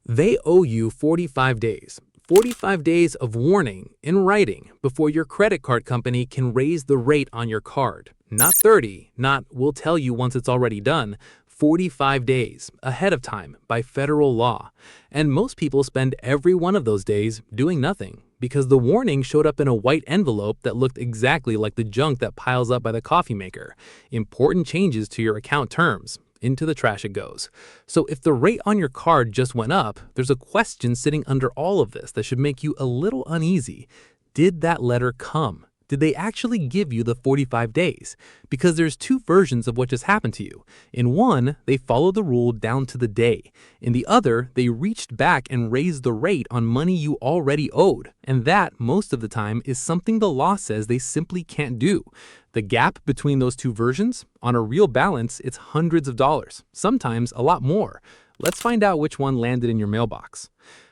They owe you 45 days. 45 days of warning in writing before your credit card company can raise the rate on your card. Not 30, not we'll tell you once it's already done. 45 days ahead of time by federal law. And most people spend every one of those days doing nothing because the warning showed up in a white envelope that looked exactly like the junk that piles up by the coffee maker. Important changes to your account terms. Into the trash it goes. So if the rate on your card just went up, there's a question sitting under all of this that should make you a little uneasy. Did that letter come? Did they actually give you the 45 days? Because there's two versions of what just happened to you. In one, they followed the rule down to the day. In the other, they reached back and raised the rate on money you already owed. And that, most of the time, is something the law says they simply can't do. The gap between those two versions, on a real balance, it's hundreds of dollars, sometimes a lot more. Let's find out which one landed in your mailbox.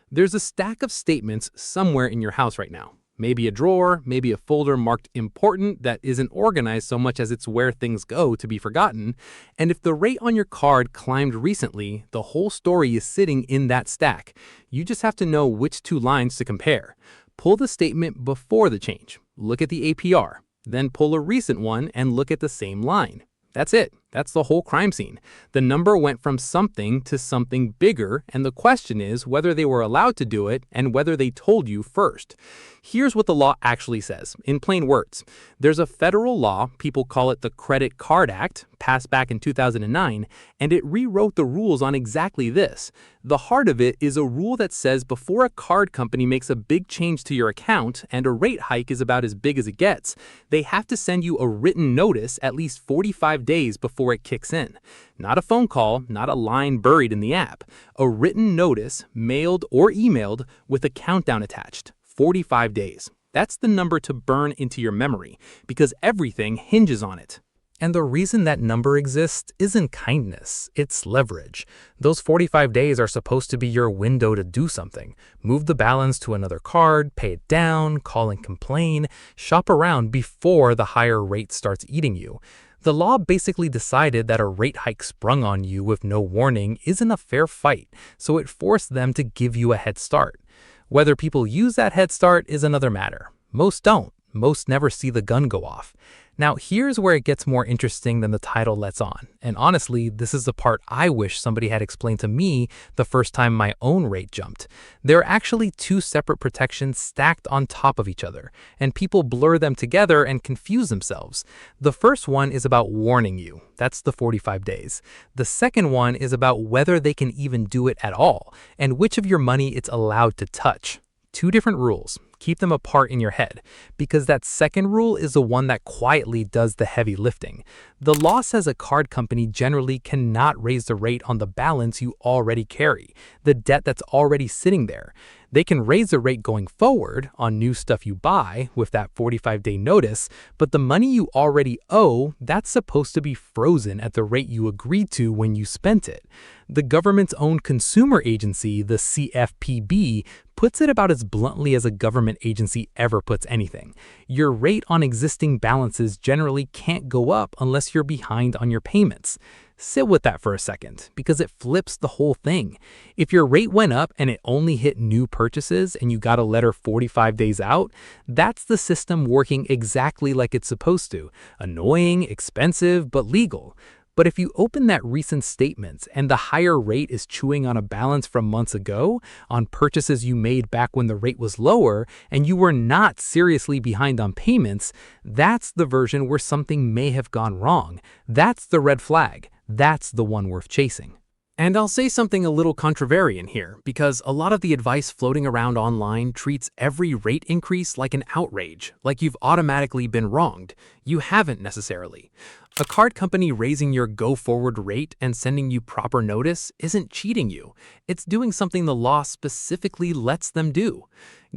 There's a stack of statements somewhere in your house right now. Maybe a drawer, maybe a folder marked important that isn't organized so much as it's where things go to be forgotten. And if the rate on your card climbed recently, the whole story is sitting in that stack. You just have to know which two lines to compare. Pull the statement before the change. Look at the APR. Then pull a recent one and look at the same line. That's it. That's the whole crime scene. The number went from something to something bigger, and the question is whether they were allowed to do it and whether they told you first. Here's what the law actually says, in plain words. There's a federal law, people call it the Credit Card Act, passed back in 2009, and it rewrote the rules on exactly this. The heart of it is a rule that says before a card company makes a big change to your account and a rate hike is about as big as it gets, they have to send you a written notice at least 45 days before it kicks in. Not a phone call, not a line buried in the app. A written notice, mailed or emailed, with a countdown attached. 45 days. That's the number to burn into your memory, because everything hinges on it. And the reason that number exists isn't kindness, it's leverage. Those 45 days are supposed to be your window to do something. Move the balance to another card, pay it down, call and complain, shop around before the higher rate starts eating you. The law basically decided that a rate hike sprung on you with no warning isn't a fair fight, so it forced them to give you a head start. Whether people use that head start is another matter. Most don't. Most never see the gun go off. Now, here's where it gets more interesting than the title lets on. And honestly, this is the part I wish somebody had explained to me the first time my own rate jumped. There are actually two separate protections stacked on top of each other, and people blur them together and confuse themselves. The first one is about warning you. That's the 45 days. The second one is about whether they can even do it at all, and which of your money it's allowed to touch. Two different rules. Keep them apart in your head, because that second rule is the one that quietly does the heavy lifting. The law says a card company generally cannot raise the rate on the balance you already carry, the debt that's already sitting there. They can raise the rate going forward on new stuff you buy with that 45-day notice, but the money you already owe, that's supposed to be frozen at the rate you agreed to when you spent it. The government's own consumer agency, the CFPB, puts it about as bluntly as a government agency ever puts anything. Your rate on existing balances generally can't go up unless you're behind on your payments. Sit with that for a second, because it flips the whole thing. If your rate went up and it only hit new purchases and you got a letter 45 days out, that's the system working exactly like it's supposed to. Annoying, expensive, but legal. But if you open that recent statements and the higher rate is chewing on a balance from months ago, on purchases you made back when the rate was lower, and you were not seriously behind on payments, that's the version where something may have gone wrong. That's the red flag. That's the one worth chasing. And I'll say something a little contrarian here, because a lot of the advice floating around online treats every rate increase like an outrage, like you've automatically been wronged. You haven't necessarily. A card company raising your go-forward rate and sending you proper notice isn't cheating you. It's doing something the law specifically lets them do.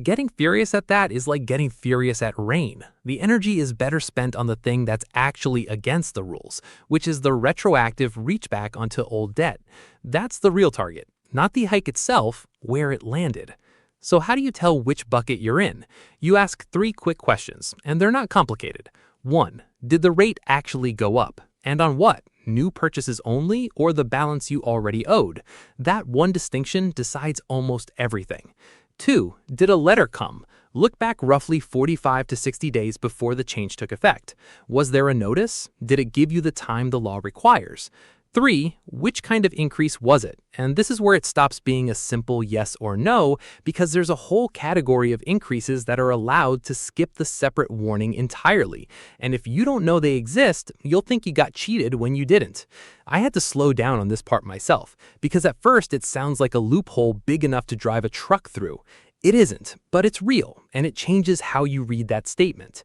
Getting furious at that is like getting furious at rain. The energy is better spent on the thing that's actually against the rules, which is the retroactive reach back onto old debt. That's the real target, not the hike itself, where it landed. So how do you tell which bucket you're in? You ask 3 quick questions, and they're not complicated. 1. Did the rate actually go up? And on what? new purchases only, or the balance you already owed. That one distinction decides almost everything. 2. Did a letter come? Look back roughly 45 to 60 days before the change took effect. Was there a notice? Did it give you the time the law requires? 3. Which kind of increase was it? And this is where it stops being a simple yes or no, because there's a whole category of increases that are allowed to skip the separate warning entirely. And if you don't know they exist, you'll think you got cheated when you didn't. I had to slow down on this part myself, because at first it sounds like a loophole big enough to drive a truck through. It isn't, but it's real, and it changes how you read that statement.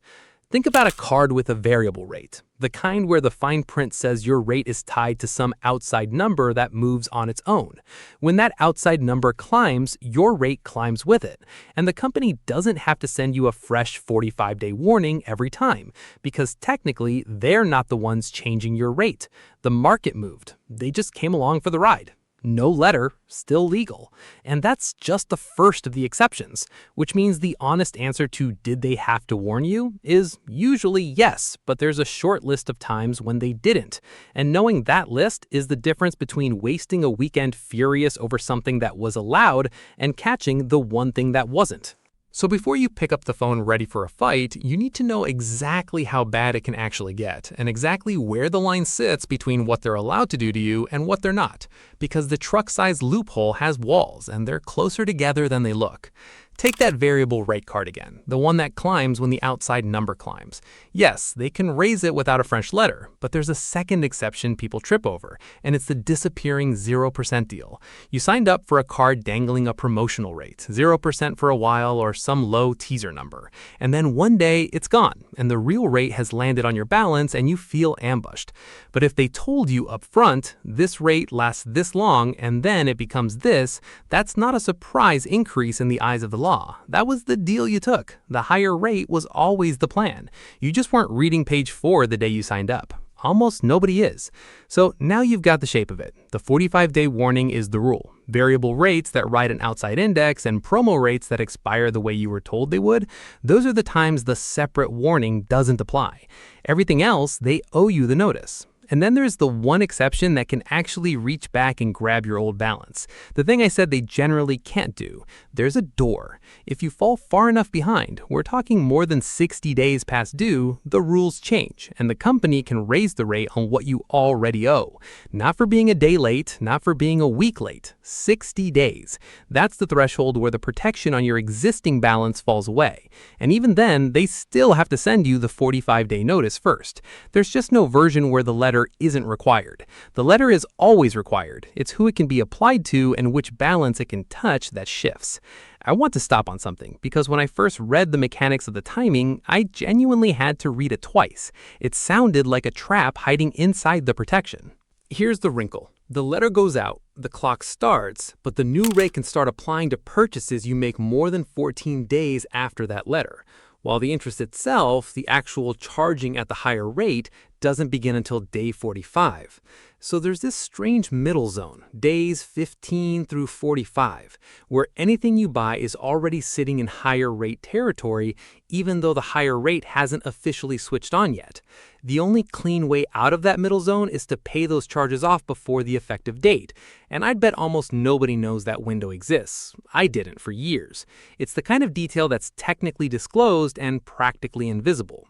Think about a card with a variable rate, the kind where the fine print says your rate is tied to some outside number that moves on its own. When that outside number climbs, your rate climbs with it. And the company doesn't have to send you a fresh 45-day warning every time, because technically they're not the ones changing your rate. The market moved. They just came along for the ride. No letter, still legal. And that's just the first of the exceptions, which means the honest answer to did they have to warn you is usually yes, but there's a short list of times when they didn't. And knowing that list is the difference between wasting a weekend furious over something that was allowed and catching the one thing that wasn't. So before you pick up the phone ready for a fight, you need to know exactly how bad it can actually get and exactly where the line sits between what they're allowed to do to you and what they're not, because the truck-sized loophole has walls and they're closer together than they look. Take that variable rate card again, the one that climbs when the outside number climbs. Yes, they can raise it without a French letter, but there's a second exception people trip over, and it's the disappearing 0% deal. You signed up for a card dangling a promotional rate, 0% for a while or some low teaser number, and then one day it's gone, and the real rate has landed on your balance and you feel ambushed. But if they told you up front, this rate lasts this long and then it becomes this, that's not a surprise increase in the eyes of the law. That was the deal you took. The higher rate was always the plan. You just weren't reading page 4 the day you signed up. Almost nobody is. So now you've got the shape of it. The 45-day warning is the rule. Variable rates that ride an outside index and promo rates that expire the way you were told they would, those are the times the separate warning doesn't apply. Everything else, they owe you the notice. And then there's the one exception that can actually reach back and grab your old balance. The thing I said they generally can't do. There's a door. If you fall far enough behind, we're talking more than 60 days past due, the rules change, and the company can raise the rate on what you already owe. Not for being a day late, not for being a week late. 60 days. That's the threshold where the protection on your existing balance falls away. And even then, they still have to send you the 45-day notice first. There's just no version where the letter isn't required. The letter is always required. It's who it can be applied to and which balance it can touch that shifts. I want to stop on something, because when I first read the mechanics of the timing, I genuinely had to read it twice. It sounded like a trap hiding inside the protection. Here's the wrinkle. The letter goes out, the clock starts, but the new rate can start applying to purchases you make more than 14 days after that letter. While the interest itself, the actual charging at the higher rate, doesn't begin until day 45. So there's this strange middle zone, days 15 through 45, where anything you buy is already sitting in higher rate territory, even though the higher rate hasn't officially switched on yet. The only clean way out of that middle zone is to pay those charges off before the effective date. And I'd bet almost nobody knows that window exists. I didn't for years. It's the kind of detail that's technically disclosed and practically invisible.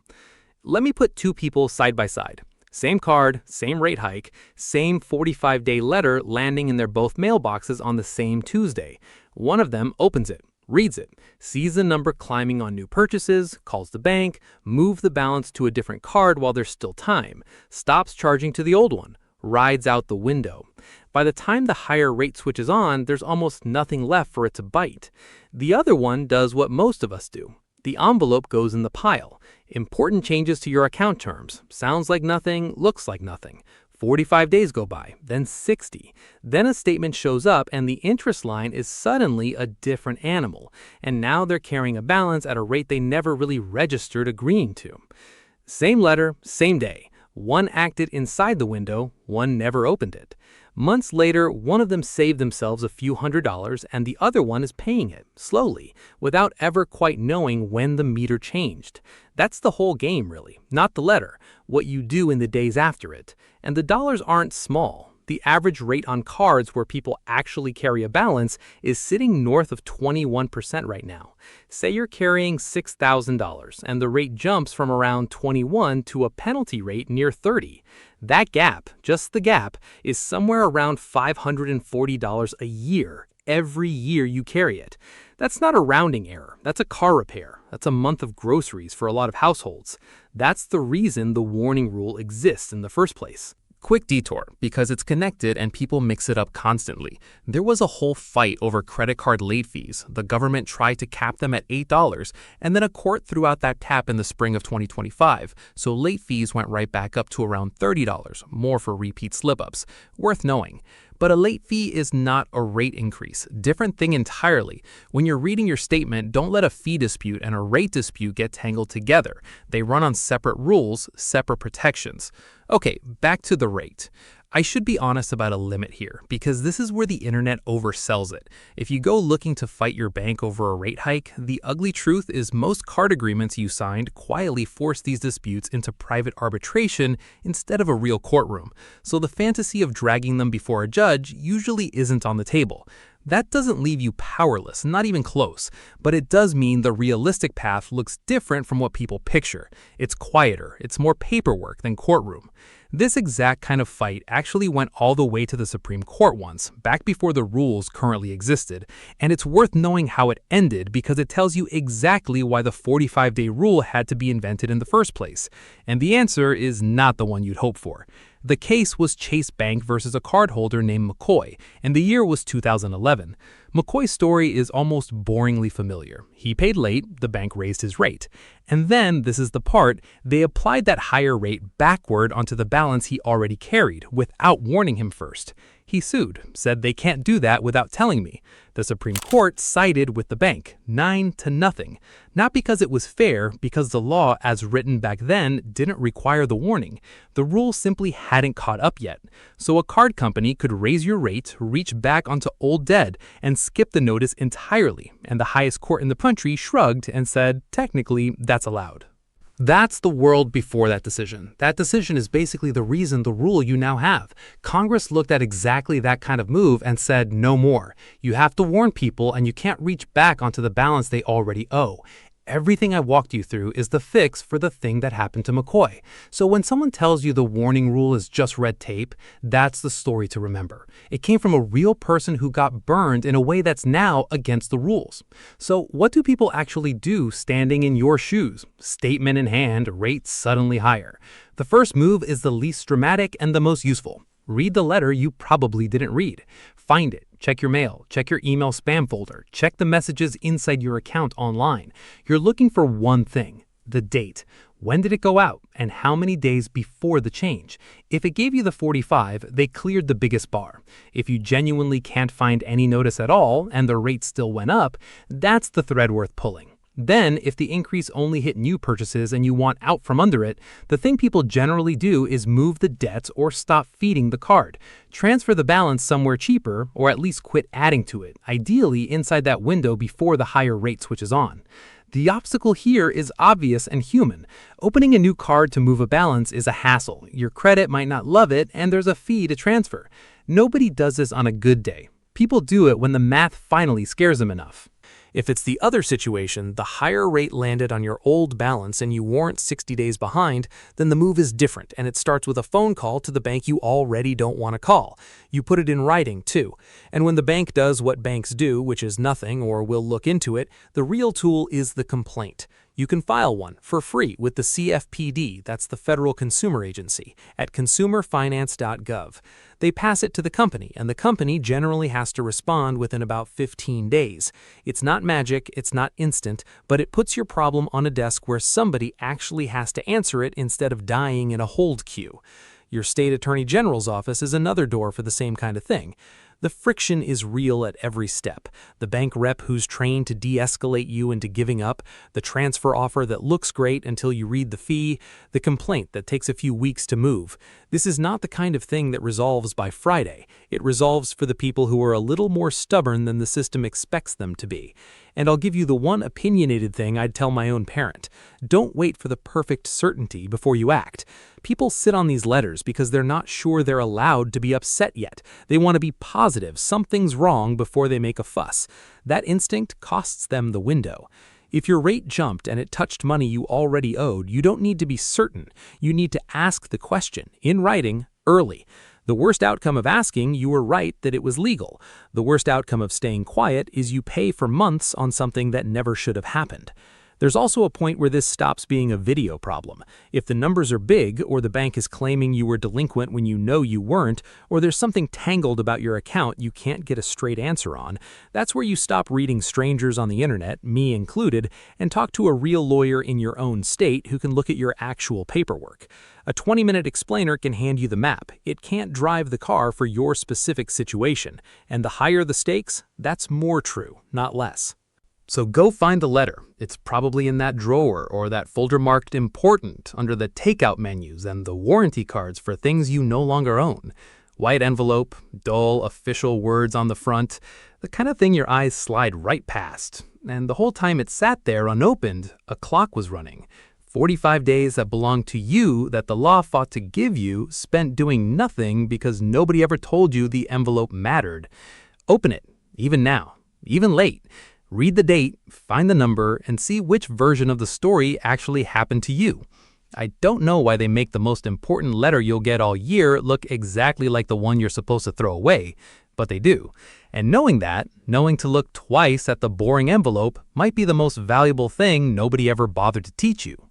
Let me put two people side by side. Same card, same rate hike, same 45-day letter landing in their both mailboxes on the same Tuesday. One of them opens it, reads it, sees the number climbing on new purchases, calls the bank, moves the balance to a different card while there's still time, stops charging to the old one, rides out the window. By the time the higher rate switches on, there's almost nothing left for it to bite. The other one does what most of us do. The envelope goes in the pile. Important changes to your account terms. Sounds like nothing, looks like nothing. 45 days go by, then 60. Then a statement shows up and the interest line is suddenly a different animal. And now they're carrying a balance at a rate they never really registered agreeing to. Same letter, same day. One acted inside the window, one never opened it. Months later, one of them saved themselves a few $100s and the other one is paying it, slowly, without ever quite knowing when the meter changed. That's the whole game, really, not the letter, what you do in the days after it. And the dollars aren't small. The average rate on cards where people actually carry a balance is sitting north of 21% right now. Say you're carrying $6,000 and the rate jumps from around 21 to a penalty rate near 30. That gap, just the gap, is somewhere around $540 a year, every year you carry it. That's not a rounding error. That's a car repair. That's a month of groceries for a lot of households. That's the reason the warning rule exists in the first place. Quick detour, because it's connected and people mix it up constantly. There was a whole fight over credit card late fees. The government tried to cap them at $8, and then a court threw out that cap in the spring of 2025, so late fees went right back up to around $30, more for repeat slip-ups. Worth knowing. But a late fee is not a rate increase. Different thing entirely. When you're reading your statement, don't let a fee dispute and a rate dispute get tangled together. They run on separate rules, separate protections. Okay, back to the rate. I should be honest about a limit here, because this is where the internet oversells it. If you go looking to fight your bank over a rate hike, the ugly truth is most card agreements you signed quietly force these disputes into private arbitration instead of a real courtroom. So the fantasy of dragging them before a judge usually isn't on the table. That doesn't leave you powerless, not even close, but it does mean the realistic path looks different from what people picture. It's quieter, it's more paperwork than courtroom. This exact kind of fight actually went all the way to the Supreme Court once, back before the rules currently existed, and it's worth knowing how it ended because it tells you exactly why the 45-day rule had to be invented in the first place. And the answer is not the one you'd hope for. The case was Chase Bank versus a cardholder named McCoy, and the year was 2011. McCoy's story is almost boringly familiar. He paid late, the bank raised his rate. And then, this is the part, they applied that higher rate backward onto the balance he already carried, without warning him first. He sued, said they can't do that without telling me. The Supreme Court sided with the bank, 9-0. Not because it was fair, because the law as written back then didn't require the warning. The rule simply hadn't caught up yet. So a card company could raise your rate, reach back onto old debt, and skip the notice entirely. And the highest court in the country shrugged and said, technically, that's allowed. That's the world before that decision. That decision is basically the reason the rule you now have. Congress looked at exactly that kind of move and said, no more. You have to warn people and you can't reach back onto the balance they already owe. Everything I walked you through is the fix for the thing that happened to McCoy. So when someone tells you the warning rule is just red tape, that's the story to remember. It came from a real person who got burned in a way that's now against the rules. So what do people actually do standing in your shoes? Statement in hand, rate suddenly higher. The first move is the least dramatic and the most useful. Read the letter you probably didn't read. Find it. Check your mail. Check your email spam folder. Check the messages inside your account online. You're looking for one thing, the date. When did it go out and how many days before the change? If it gave you the 45, they cleared the biggest bar. If you genuinely can't find any notice at all and the rate still went up, that's the thread worth pulling. Then, if the increase only hit new purchases and you want out from under it, the thing people generally do is move the debts or stop feeding the card. Transfer the balance somewhere cheaper, or at least quit adding to it, ideally inside that window before the higher rate switches on. The obstacle here is obvious and human. Opening a new card to move a balance is a hassle. Your credit might not love it, and there's a fee to transfer. Nobody does this on a good day. People do it when the math finally scares them enough. If it's the other situation, the higher rate landed on your old balance and you weren't 60 days behind, then the move is different and it starts with a phone call to the bank you already don't want to call. You put it in writing, too. And when the bank does what banks do, which is nothing or will look into it, the real tool is the complaint. You can file one for free with the CFPD, that's the Federal Consumer Agency, at consumerfinance.gov. They pass it to the company, and the company generally has to respond within about 15 days. It's not magic, it's not instant, but it puts your problem on a desk where somebody actually has to answer it instead of dying in a hold queue. Your state attorney general's office is another door for the same kind of thing. The friction is real at every step. The bank rep who's trained to de-escalate you into giving up, the transfer offer that looks great until you read the fee, the complaint that takes a few weeks to move. This is not the kind of thing that resolves by Friday. It resolves for the people who are a little more stubborn than the system expects them to be. And I'll give you the one opinionated thing I'd tell my own parent. Don't wait for the perfect certainty before you act. People sit on these letters because they're not sure they're allowed to be upset yet. They want to be positive something's wrong before they make a fuss. That instinct costs them the window. If your rate jumped and it touched money you already owed, you don't need to be certain. You need to ask the question, in writing, early. The worst outcome of asking, you were right that it was legal. The worst outcome of staying quiet is you pay for months on something that never should have happened. There's also a point where this stops being a video problem. If the numbers are big, or the bank is claiming you were delinquent when you know you weren't, or there's something tangled about your account you can't get a straight answer on, that's where you stop reading strangers on the internet, me included, and talk to a real lawyer in your own state who can look at your actual paperwork. A 20-minute explainer can hand you the map. It can't drive the car for your specific situation. And the higher the stakes, that's more true, not less. So go find the letter. It's probably in that drawer or that folder marked important under the takeout menus and the warranty cards for things you no longer own. White envelope, dull official words on the front, the kind of thing your eyes slide right past. And the whole time it sat there unopened, a clock was running. 45 days that belonged to you that the law fought to give you, spent doing nothing because nobody ever told you the envelope mattered. Open it, even now, even late. Read the date, find the number, and see which version of the story actually happened to you. I don't know why they make the most important letter you'll get all year look exactly like the one you're supposed to throw away, but they do. And knowing that, knowing to look twice at the boring envelope might be the most valuable thing nobody ever bothered to teach you.